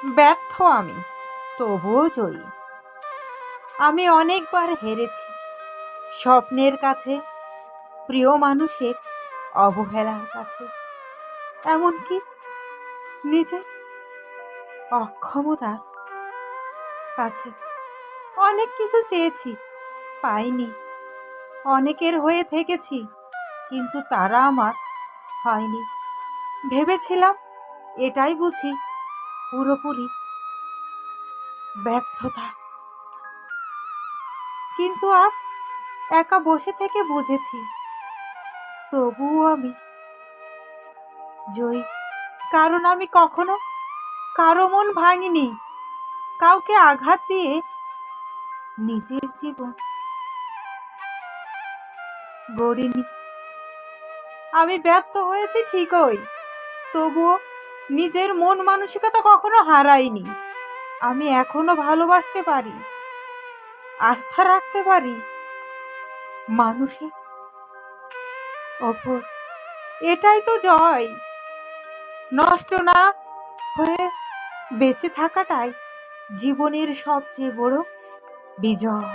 ব্যর্থ আমি, তবুও জয়ী। আমি অনেকবার হেরেছি স্বপ্নের কাছে, প্রিয় মানুষের অবহেলার কাছে, এমনকি নিজের অক্ষমতার কাছে। অনেক কিছু চেয়েছি, পাইনি। অনেকের হয়ে থেকেছি, কিন্তু তারা আমার হয়নি। ভেবেছিলাম এটাই বুঝি পুরোপুরি ব্যর্থতা, কিন্তু আজ একা বসে থেকে বুঝেছি তবুও আমি জয়ী। কারণ আমি কখনো কারো মন ভাঙিনি, কাউকে আঘাত দিয়ে নিজের জীবন গড়িনি। আমি ব্যর্থ হয়েছি ঠিকই, তবুও নিজের মন মানসিকতা কখনো হারাইনি। আমি এখনো ভালোবাসতে পারি, আস্থা রাখতে পারি মানুষের ওপর। এটাই তো জয়। নষ্ট না হয়ে বেঁচে থাকাটাই জীবনের সবচেয়ে বড় বিজয়।